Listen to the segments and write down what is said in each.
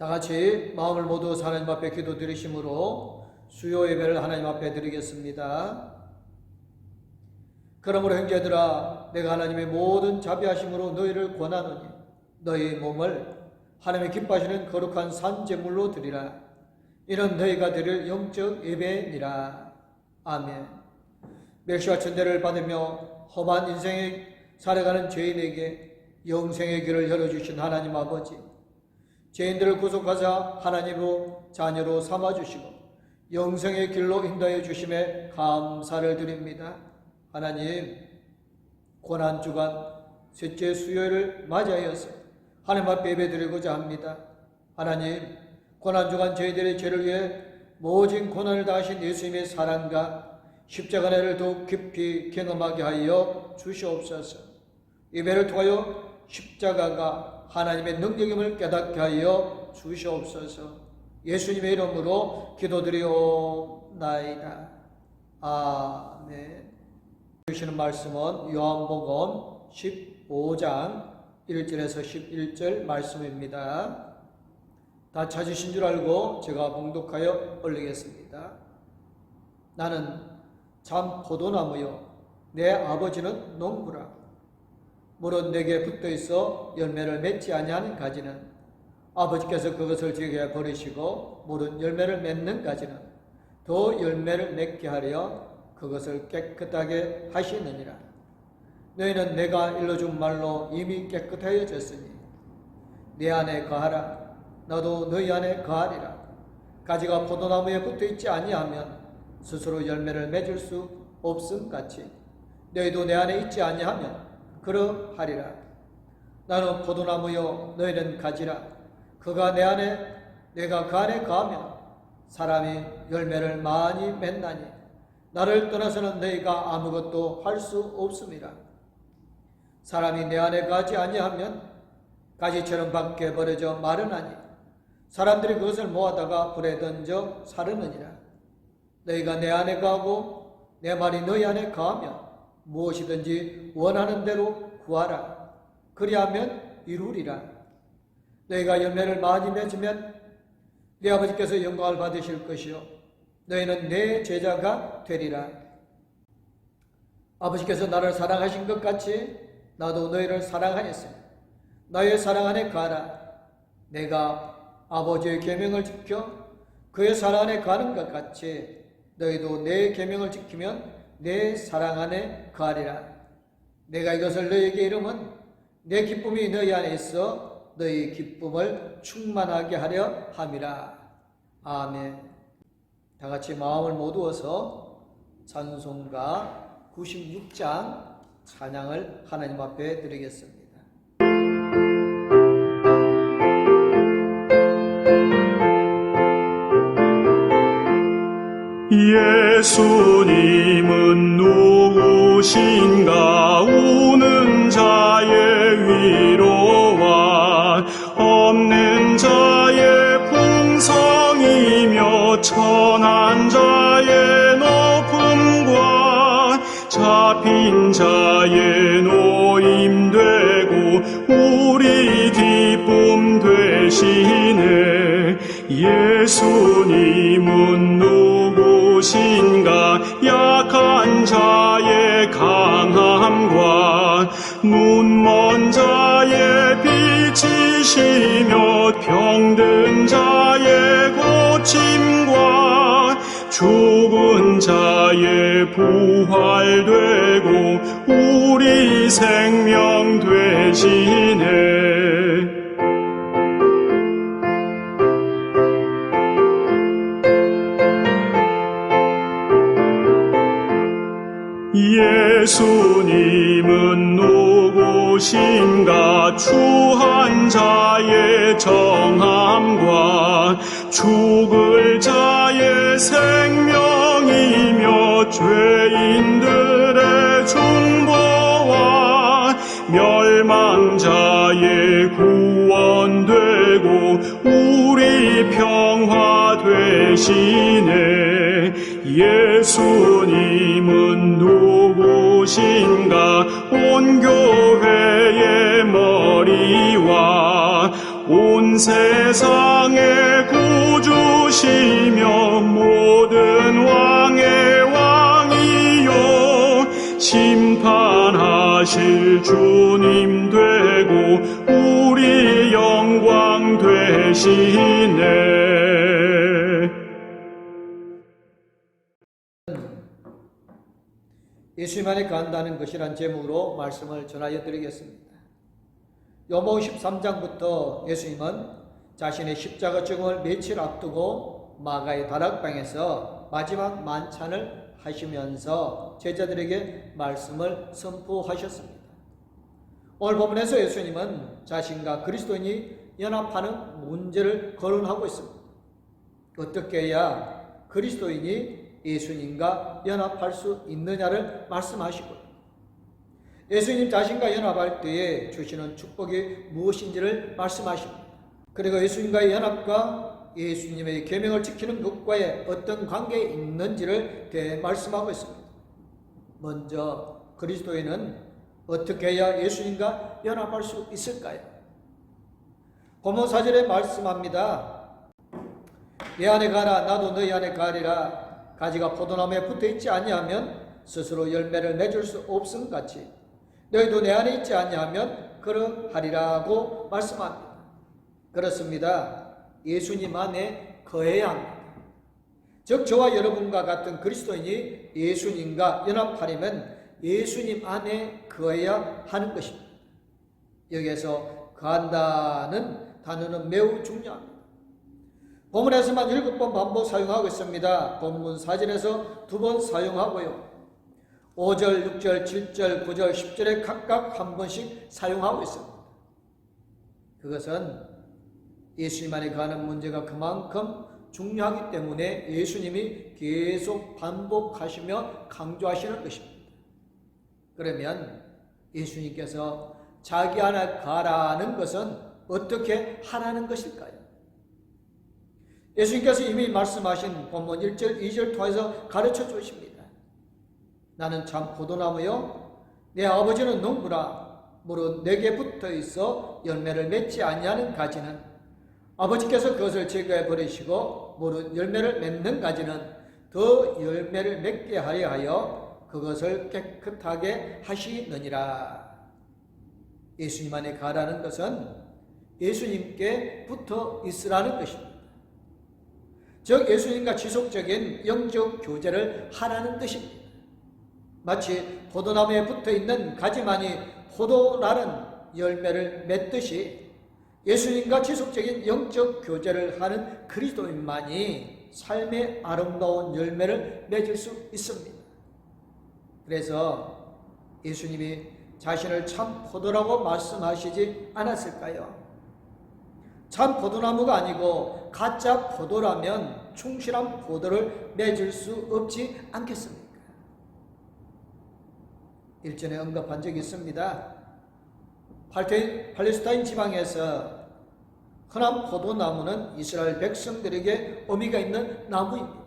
다 같이 마음을 모두 하나님 앞에 기도드리심으로 수요 예배를 하나님 앞에 드리겠습니다. 그러므로 형제들아, 내가 하나님의 모든 자비하심으로 너희를 권하노니 너희 몸을 하나님의 기뻐하시는 거룩한 산제물로 드리라. 이는 너희가 드릴 영적 예배니라. 아멘. 멸시와 천대를 받으며 험한 인생에 살아가는 죄인에게 영생의 길을 열어주신 하나님 아버지, 죄인들을 구속하사 하나님으로 자녀로 삼아주시고 영생의 길로 인도해 주심에 감사를 드립니다. 하나님, 고난주간 셋째 수요일을 맞이하여서 하나님 앞에 예배드리고자 합니다. 하나님, 고난주간 저희들의 죄를 위해 모진 고난을 당하신 예수님의 사랑과 십자가 은혜를 더욱 깊이 경험하게 하여 주시옵소서. 예배를 통하여 십자가가 하나님의 능력임을 깨닫게 하여 주시옵소서. 예수님의 이름으로 기도드리옵나이다. 아멘. 주시는 말씀은 요한복음 15장 1절에서 11절 말씀입니다. 다 찾으신 줄 알고 제가 봉독하여 올리겠습니다. 나는 참 포도나무요 내 아버지는 농부라. 물은 내게 붙어 있어 열매를 맺지 아니하는 가지는 아버지께서 그것을 제게 버리시고 물은 열매를 맺는 가지는 더 열매를 맺게 하려 그것을 깨끗하게 하시느니라. 너희는 내가 일러준 말로 이미 깨끗하여졌으니 내 안에 거하라. 나도 너희 안에 거하리라. 가지가 포도나무에 붙어 있지 아니하면 스스로 열매를 맺을 수 없음 같이 너희도 내 안에 있지 아니하면 그러하리라. 나는 포도나무요 너희는 가지라. 그가 내 안에 내가 그 안에 거하면 사람이 열매를 많이 맺나니 나를 떠나서는 너희가 아무것도 할 수 없음이라. 사람이 내 안에 거하지 아니하면 가지처럼 밖에 버려져 마르나니 사람들이 그것을 모아다가 불에 던져 사르느니라. 너희가 내 안에 거하고 내 말이 너희 안에 거하면 무엇이든지 원하는 대로 구하라. 그리하면 이루리라. 너희가 열매를 많이 맺으면 내 아버지께서 영광을 받으실 것이요 너희는 내 제자가 되리라. 아버지께서 나를 사랑하신 것 같이 나도 너희를 사랑하였으니 나의 사랑 안에 거하라. 내가 아버지의 계명을 지켜 그의 사랑 안에 거하는 것 같이 너희도 내 계명을 지키면 내 사랑 안에 거하리라. 내가 이것을 너희에게 이름은 내 기쁨이 너희 안에 있어 너희 기쁨을 충만하게 하려 함이라. 아멘. 다 같이 마음을 모두어서 찬송가 96장 찬양을 하나님 앞에 드리겠습니다. 예수님은 누구신가? 우는 자의 위로와 없는 자의 풍성이며 천한 자의 높음과 잡힌 자의 노임 되고 우리 기쁨 되시네. 예수님은 누구신가? 약한 자의 강함과 눈먼 자의 빛이시며 병든 자의 고침과 죽은 자의 부활되고 우리 생명 되시네. 예수님은 누구신가? 추한 자의 정함과 죽을 자의 생명이며 죄인들의 중보와 멸망자의 구원되고 우리 평화 되시네. 예수님은 누구신가? 온 교회의 머리와 온 온 세상의 구주시며 모든 왕의 왕이요 심판하실 주님 되고 우리 영광 되시네. 예수님만이 간다는 것이란 제목으로 말씀을 전하여 드리겠습니다. 요한복음 13장부터 예수님은 자신의 십자가 죽음을 며칠 앞두고 마가의 다락방에서 마지막 만찬을 하시면서 제자들에게 말씀을 선포하셨습니다. 오늘 본문에서 예수님은 자신과 그리스도인이 연합하는 문제를 거론하고 있습니다. 어떻게 해야 그리스도인이 예수님과 연합할 수 있느냐를 말씀하시고요. 예수님 자신과 연합할 때에 주시는 축복이 무엇인지를 말씀하십니다. 그리고 예수님과의 연합과 예수님의 계명을 지키는 것과의 어떤 관계에 있는지를 말씀하고 있습니다. 먼저 그리스도인은 어떻게 해야 예수님과 연합할 수 있을까요? 본문 4절에 말씀합니다. 내 안에 가라 나도 너희 안에 가리라. 가지가 포도나무에 붙어있지 아니하면 스스로 열매를 맺을 수 없음 같이 너희도 내 안에 있지 아니하면 그러하리라고 말씀합니다. 그렇습니다. 예수님 안에 거해야 합니다. 즉 저와 여러분과 같은 그리스도인이 예수님과 연합하려면 예수님 안에 거해야 하는 것입니다. 여기에서 거한다는 단어는 매우 중요합니다. 본문에서만 7번 반복 사용하고 있습니다. 본문 4절에서 2번 사용하고요. 5절, 6절, 7절, 9절, 10절에 각각 한 번씩 사용하고 있습니다. 그것은 예수님 안에 가는 문제가 그만큼 중요하기 때문에 예수님이 계속 반복하시며 강조하시는 것입니다. 그러면 예수님께서 자기 안에 가라는 것은 어떻게 하라는 것일까요? 예수님께서 이미 말씀하신 본문 1절, 2절 통해서 가르쳐 주십니다. 나는 참 포도나무요 내 아버지는 농부라. 무릇 내게 붙어 있어 열매를 맺지 아니하는 가지는 아버지께서 그것을 제거해 버리시고 무릇 열매를 맺는 가지는 더 열매를 맺게 하려 하여 그것을 깨끗하게 하시느니라. 예수님 안에 가라는 것은 예수님께 붙어 있으라는 것입니다. 즉 예수님과 지속적인 영적 교제를 하라는 뜻입니다. 마치 포도나무에 붙어있는 가지만이 포도나는 열매를 맺듯이 예수님과 지속적인 영적 교제를 하는 그리스도인만이 삶의 아름다운 열매를 맺을 수 있습니다. 그래서 예수님이 자신을 참 포도라고 말씀하시지 않았을까요? 참 포도나무가 아니고 가짜 포도라면 충실한 포도를 맺을 수 없지 않겠습니까? 일전에 언급한 적이 있습니다. 팔레스타인 지방에서 흔한 포도나무는 이스라엘 백성들에게 의미가 있는 나무입니다.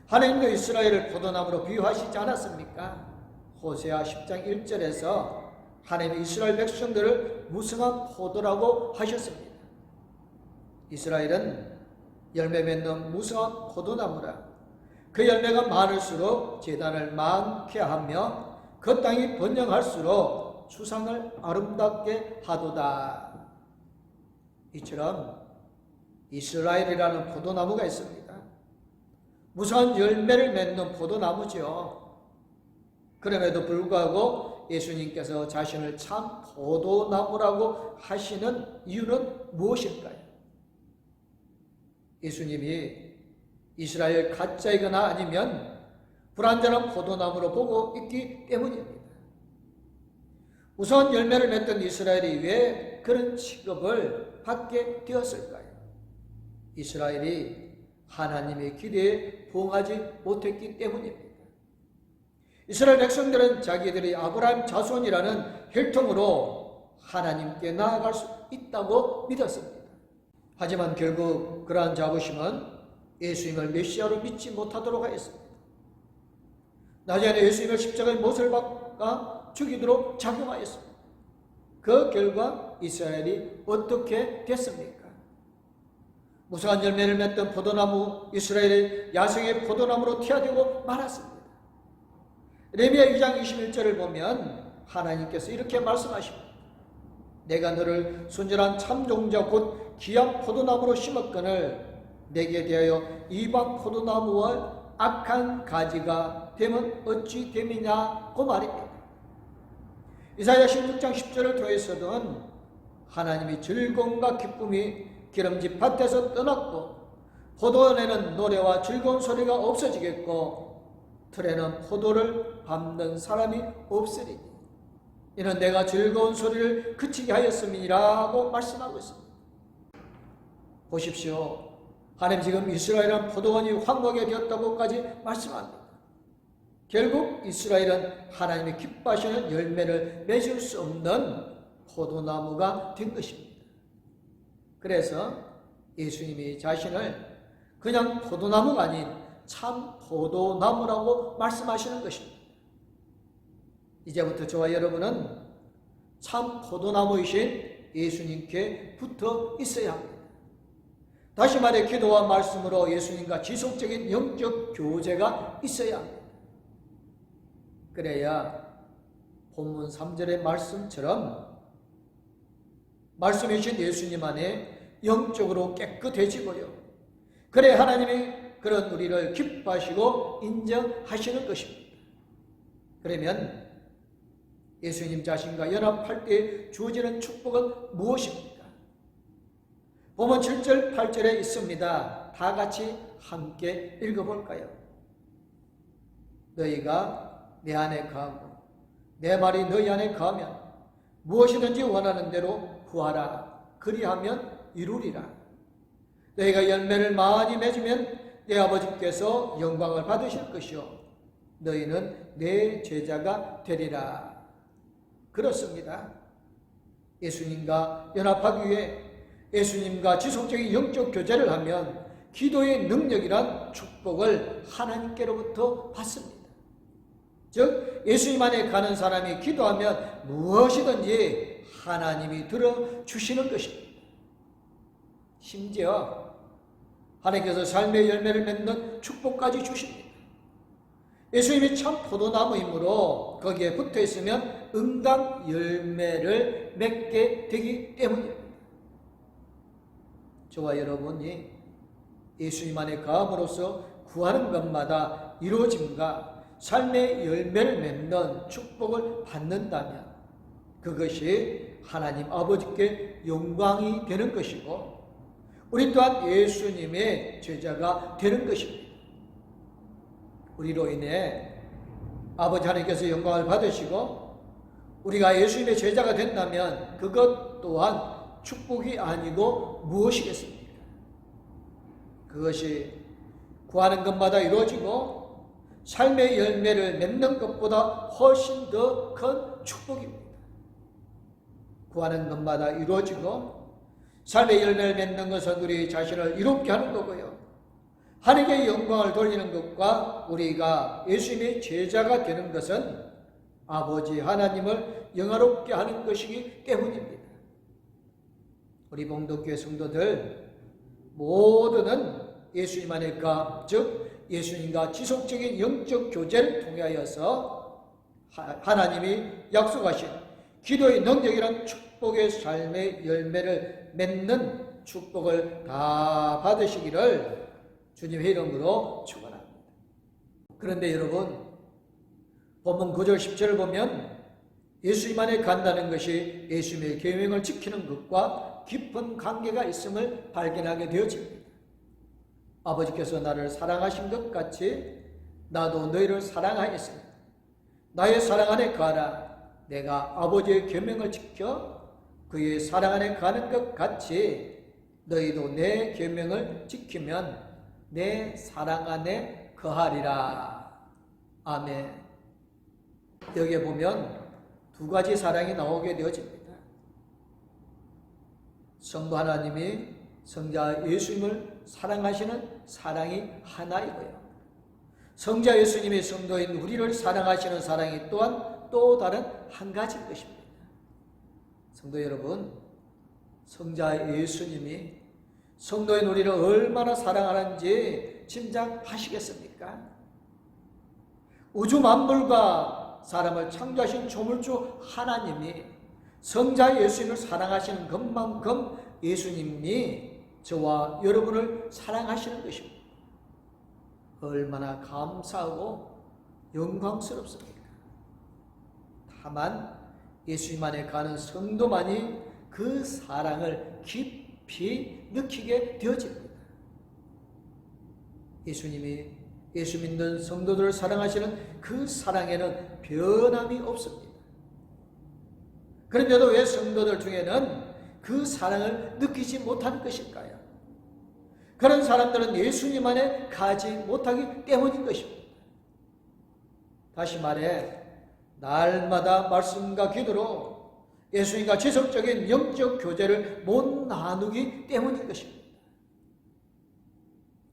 하나님도 이스라엘을 포도나무로 비유하시지 않았습니까? 호세아 10장 1절에서 하나님이 이스라엘 백성들을 무성한 포도라고 하셨습니다. 이스라엘은 열매 맺는 무성한 포도나무라. 그 열매가 많을수록 제단을 많게 하며 그 땅이 번영할수록 수상을 아름답게 하도다. 이처럼 이스라엘이라는 포도나무가 있습니다. 무성한 열매를 맺는 포도나무죠. 그럼에도 불구하고 예수님께서 자신을 참 포도나무라고 하시는 이유는 무엇일까요? 예수님이 이스라엘 가짜이거나 아니면 불완전한 포도나무로 보고 있기 때문입니다. 우선 열매를 맺던 이스라엘이 왜 그런 취급을 받게 되었을까요? 이스라엘이 하나님의 기대에 부응하지 못했기 때문입니다. 이스라엘 백성들은 자기들이 아브라함 자손이라는 혈통으로 하나님께 나아갈 수 있다고 믿었습니다. 하지만 결국 그러한 자부심은 예수님을 메시아로 믿지 못하도록 하였습니다. 나중에는 예수님을 십자가에 못을 박아 죽이도록 작용하였습니다. 그 결과 이스라엘이 어떻게 됐습니까? 무성한 열매를 맺던 포도나무 이스라엘의 야생의 포도나무로 태워되고 말았습니다. 레위기 2장 21절을 보면 하나님께서 이렇게 말씀하십니다. 내가 너를 순전한 참종자 곧 귀한 포도나무로 심었거늘 내게 대하여 이방 포도나무와 악한 가지가 되면 어찌 됨이냐고 말입니다. 이사야 16장 10절을 통해서는 하나님이 즐거움과 기쁨이 기름진 밭에서 떠났고 포도원에는 노래와 즐거운 소리가 없어지겠고 틀에는 포도를 밟는 사람이 없으리니 이는 내가 즐거운 소리를 그치게 하였음이라고 말씀하고 있습니다. 보십시오. 하나님 지금 이스라엘은 포도원이 황무하게 되었다고까지 말씀합니다. 결국 이스라엘은 하나님이 기뻐하시는 열매를 맺을 수 없는 포도나무가 된 것입니다. 그래서 예수님이 자신을 그냥 포도나무가 아닌 참 포도나무라고 말씀하시는 것입니다. 이제부터 저와 여러분은 참 포도나무이신 예수님께 붙어 있어야 합니다. 다시 말해 기도와 말씀으로 예수님과 지속적인 영적 교제가 있어야 합니다. 그래야 본문 3절의 말씀처럼 말씀이신 예수님 안에 영적으로 깨끗해지고요. 그래 하나님이 그런 우리를 기뻐하시고 인정하시는 것입니다. 그러면 예수님 자신과 연합할 때 주어지는 축복은 무엇입니까? 본문 7절 8절에 있습니다. 다 같이 함께 읽어볼까요? 너희가 내 안에 거하고 내 말이 너희 안에 거하면 무엇이든지 원하는 대로 구하라. 그리하면 이루리라. 너희가 열매를 많이 맺으면 내 아버지께서 영광을 받으실 것이요 너희는 내 제자가 되리라. 그렇습니다. 예수님과 연합하기 위해 예수님과 지속적인 영적 교제를 하면 기도의 능력이란 축복을 하나님께로부터 받습니다. 즉 예수님 안에 가는 사람이 기도하면 무엇이든지 하나님이 들어주시는 것입니다. 심지어 하나님께서 삶의 열매를 맺는 축복까지 주십니다. 예수님이 참 포도나무이므로 거기에 붙어 있으면 응당 열매를 맺게 되기 때문입니다. 저와 여러분이 예수님 안에 거함으로써 구하는 것마다 이루어짐과 삶의 열매를 맺는 축복을 받는다면 그것이 하나님 아버지께 영광이 되는 것이고 우리 또한 예수님의 제자가 되는 것입니다. 우리로 인해 아버지 하나님께서 영광을 받으시고 우리가 예수님의 제자가 된다면 그것 또한 축복이 아니고 무엇이겠습니까? 그것이 구하는 것마다 이루어지고 삶의 열매를 맺는 것보다 훨씬 더 큰 축복입니다. 구하는 것마다 이루어지고 삶의 열매를 맺는 것은 우리 자신을 이롭게 하는 거고요. 하나님께 영광을 돌리는 것과 우리가 예수님의 제자가 되는 것은 아버지 하나님을 영화롭게 하는 것이기 때문입니다. 우리 봉독교회 성도들 모두는 예수님 안에 가, 즉 예수님과 지속적인 영적 교제를 통하여서 하나님이 약속하신 기도의 능력이란 축복의 삶의 열매를 맺는 축복을 다 받으시기를 주님의 이름으로 축원합니다. 그런데 여러분 본문 9절 10절을 보면 예수님 안에 간다는 것이 예수님의 계명을 지키는 것과 깊은 관계가 있음을 발견하게 되어집니다. 아버지께서 나를 사랑하신 것 같이 나도 너희를 사랑하였으니 나의 사랑 안에 가라. 내가 아버지의 계명을 지켜 그의 사랑 안에 가는 것 같이 너희도 내 계명을 지키면 내 사랑 안에 거하리라. 아멘. 여기에 보면 두 가지 사랑이 나오게 되어집니다. 성부 하나님이 성자 예수님을 사랑하시는 사랑이 하나이고요. 성자 예수님이 성도인 우리를 사랑하시는 사랑이 또한 또 다른 한 가지인 것입니다. 성도 여러분, 성자 예수님이 성도인 우리를 얼마나 사랑하는지 짐작하시겠습니까? 우주 만물과 사람을 창조하신 조물주 하나님이 성자 예수님을 사랑하시는 것만큼 예수님이 저와 여러분을 사랑하시는 것입니다. 얼마나 감사하고 영광스럽습니까? 다만 예수님 안에 가는 성도만이 그 사랑을 깊이 느끼게 되어집니다. 예수님이 예수 믿는 성도들을 사랑하시는 그 사랑에는 변함이 없습니다. 그런데도 왜 성도들 중에는 그 사랑을 느끼지 못하는 것일까요? 그런 사람들은 예수님 안에 가지 못하기 때문인 것입니다. 다시 말해, 날마다 말씀과 기도로 예수님과 지속적인 영적 교제를 못 나누기 때문인 것입니다.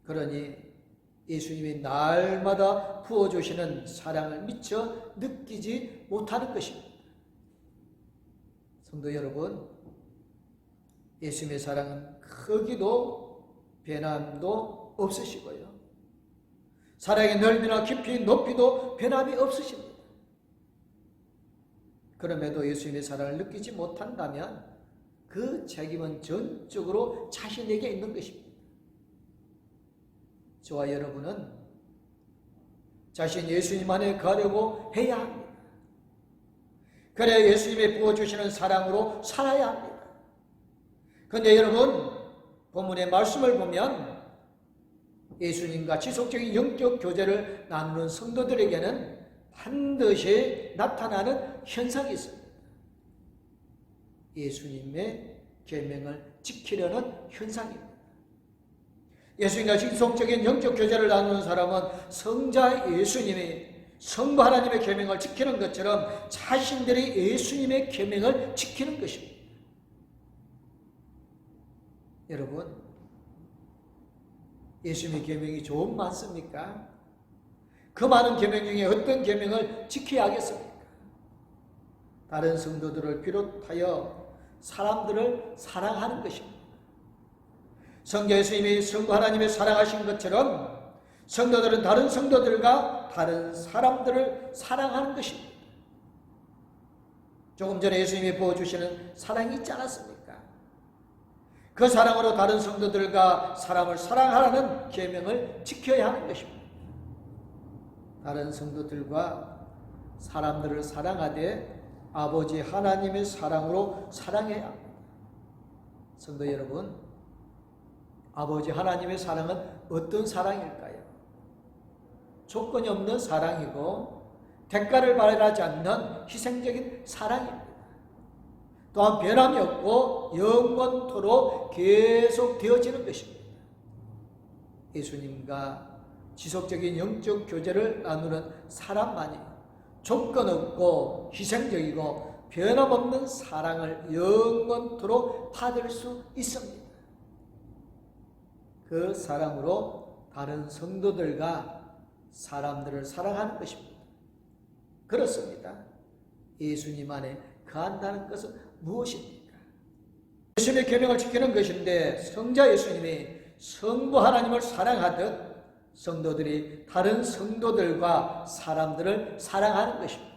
그러니 예수님이 날마다 부어주시는 사랑을 미처 느끼지 못하는 것입니다. 성도 여러분, 예수님의 사랑은 크기도 변함도 없으시고요. 사랑의 넓이나 깊이 높이도 변함이 없으십니다. 그럼에도 예수님의 사랑을 느끼지 못한다면 그 책임은 전적으로 자신에게 있는 것입니다. 저와 여러분은 자신 예수님 안에 가려고 해야 합니다. 그래야 예수님이 부어주시는 사랑으로 살아야 합니다. 그런데 여러분, 본문의 말씀을 보면 예수님과 지속적인 영적 교제를 나누는 성도들에게는 반드시 나타나는 현상이 있습니다. 예수님의 계명을 지키려는 현상입니다. 예수님과 지속적인 영적 교제를 나누는 사람은 성자 예수님이 성부 하나님의 계명을 지키는 것처럼 자신들이 예수님의 계명을 지키는 것입니다. 여러분, 예수님의 계명이 좀 많습니까? 그 많은 계명 중에 어떤 계명을 지켜야 하겠습니까? 다른 성도들을 비롯하여 사람들을 사랑하는 것입니다. 성자 예수님이 성부 하나님을 사랑하신 것처럼 성도들은 다른 성도들과 다른 사람들을 사랑하는 것입니다. 조금 전에 예수님이 부어주시는 사랑이 있지 않았습니까? 그 사랑으로 다른 성도들과 사람을 사랑하라는 계명을 지켜야 하는 것입니다. 다른 성도들과 사람들을 사랑하되 아버지 하나님의 사랑으로 사랑해야 합니다. 성도 여러분, 아버지 하나님의 사랑은 어떤 사랑일까요? 조건이 없는 사랑이고 대가를 바라지 않는 희생적인 사랑입니다. 또한 변함이 없고 영원토록 계속 되어지는 것입니다. 예수님과 지속적인 영적 교제를 나누는 사람만이 조건 없고 희생적이고 변함없는 사랑을 영원토록 받을 수 있습니다. 그 사랑으로 다른 성도들과 사람들을 사랑하는 것입니다. 그렇습니다. 예수님 안에 거한다는 것은 무엇입니까? 예수님의 계명을 지키는 것인데 성자 예수님이 성부 하나님을 사랑하듯 성도들이 다른 성도들과 사람들을 사랑하는 것입니다.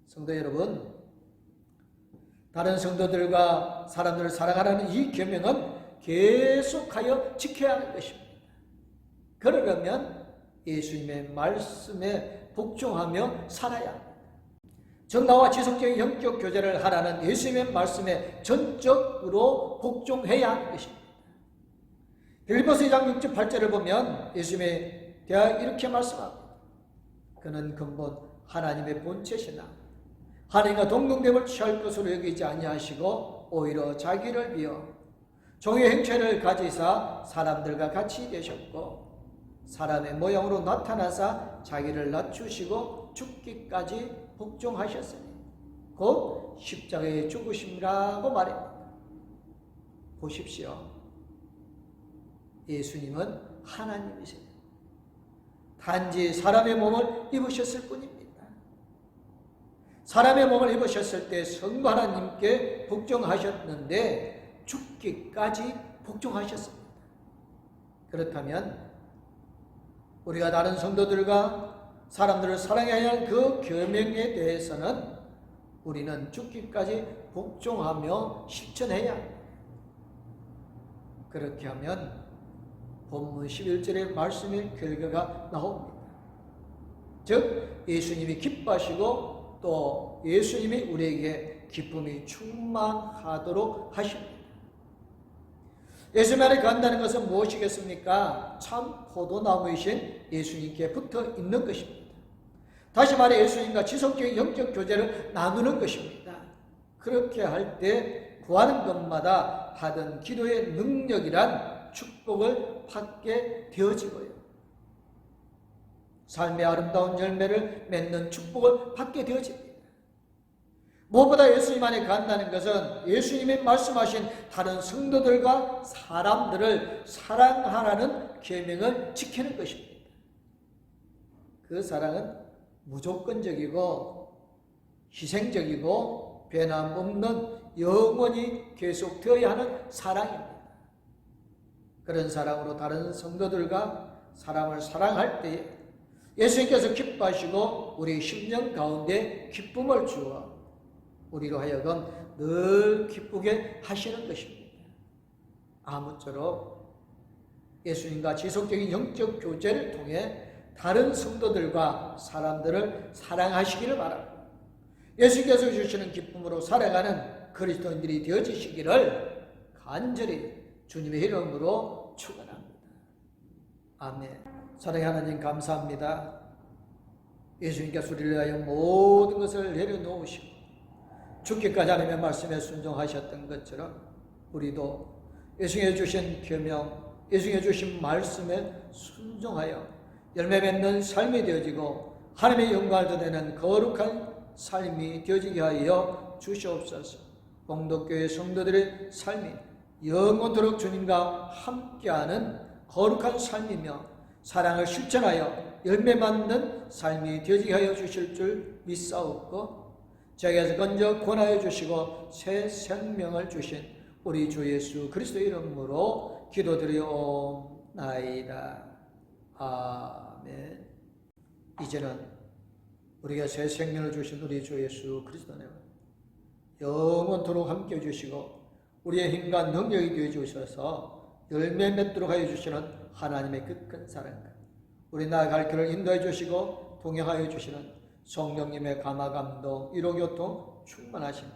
성도 여러분, 다른 성도들과 사람들을 사랑하라는 이 계명은 계속하여 지켜야 하는 것입니다. 그러려면 예수님의 말씀에 복종하며 살아야 합니다. 정당과 지속적인 영적 교제를 하라는 예수님의 말씀에 전적으로 복종해야 하는 것입니다. 빌립보서 2장 6절 8절을 보면 예수님에 대하여 이렇게 말씀합니다. 그는 근본 하나님의 본체시나 하나님과 동등됨을 취할 것으로 여기지 아니하시고 오히려 자기를 비어 종의 행체를 가지사 사람들과 같이 되셨고 사람의 모양으로 나타나사 자기를 낮추시고 죽기까지 복종하셨으니 곧 십자가에 죽으심이라고 말합니다. 보십시오. 예수님은 하나님이세요. 단지 사람의 몸을 입으셨을 뿐입니다. 사람의 몸을 입으셨을 때 성부 하나님께 복종하셨는데 죽기까지 복종하셨습니다. 그렇다면 우리가 다른 성도들과 사람들을 사랑해야 할 그 계명에 대해서는 우리는 죽기까지 복종하며 실천해야 합니다. 그렇게 하면 본문 11절의 말씀의 결과가 나옵니다. 즉 예수님이 기뻐하시고 또 예수님이 우리에게 기쁨이 충만하도록 하십니다. 예수님 안에 간다는 것은 무엇이겠습니까? 참 포도나무이신 예수님께 붙어 있는 것입니다. 다시 말해 예수님과 지속적인 영적 교제를 나누는 것입니다. 그렇게 할 때 구하는 것마다 받은 기도의 능력이란 축복을 받게 되어지고요. 삶의 아름다운 열매를 맺는 축복을 받게 되어집니다. 무엇보다 예수님 안에 간다는 것은 예수님이 말씀하신 다른 성도들과 사람들을 사랑하라는 계명을 지키는 것입니다. 그 사랑은 무조건적이고 희생적이고 변함없는 영원히 계속되어야 하는 사랑입니다. 그런 사랑으로 다른 성도들과 사람을 사랑할 때에 예수님께서 기뻐하시고 우리 심령 가운데 기쁨을 주어 우리로 하여금 늘 기쁘게 하시는 것입니다. 아무쪼록 예수님과 지속적인 영적 교제를 통해 다른 성도들과 사람들을 사랑하시기를 바랍니다. 예수님께서 주시는 기쁨으로 살아가는 그리스도인들이 되어지시기를 간절히 주님의 이름으로 축원합니다. 아멘. 사랑의 하나님 감사합니다. 예수님께서 우리를 위하여 모든 것을 내려놓으시고 죽기까지 하나님의 말씀에 순종하셨던 것처럼 우리도 예수님이 주신 계명, 예수님이 주신 말씀에 순종하여 열매 맺는 삶이 되어지고 하나님의 영광을 드러내는 거룩한 삶이 되어지게 하여 주시옵소서. 봉독교회 성도들의 삶이 영원토록 주님과 함께하는 거룩한 삶이며 사랑을 실천하여 열매 맺는 삶이 되어지게 하여 주실 줄 믿사옵고 저에게서 건져 권하여 주시고 새 생명을 주신 우리 주 예수 그리스도 이름으로 기도드리옵나이다. 아멘. 이제는 우리가 새 생명을 주신 우리 주 예수 그리스도는 영원토록 함께 해주시고 우리의 힘과 능력이 되어 주셔서 열매 맺도록 하여 주시는 하나님의 끝큰 사랑과 우리 나아갈 길을 인도해 주시고 동행하여 주시는 성령님의 감화감동 위로교통 충만하신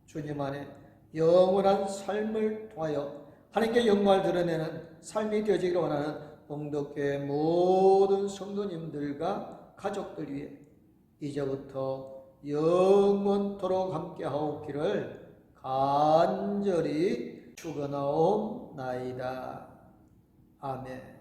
주님 안에 영원한 삶을 통하여 하나님께 영광을 드러내는 삶이 되어지기를 원하는 봉독교회 모든 성도님들과 가족들 위해 이제부터 영원토록 함께하옵기를 간절히 축원하옵나이다. 아멘.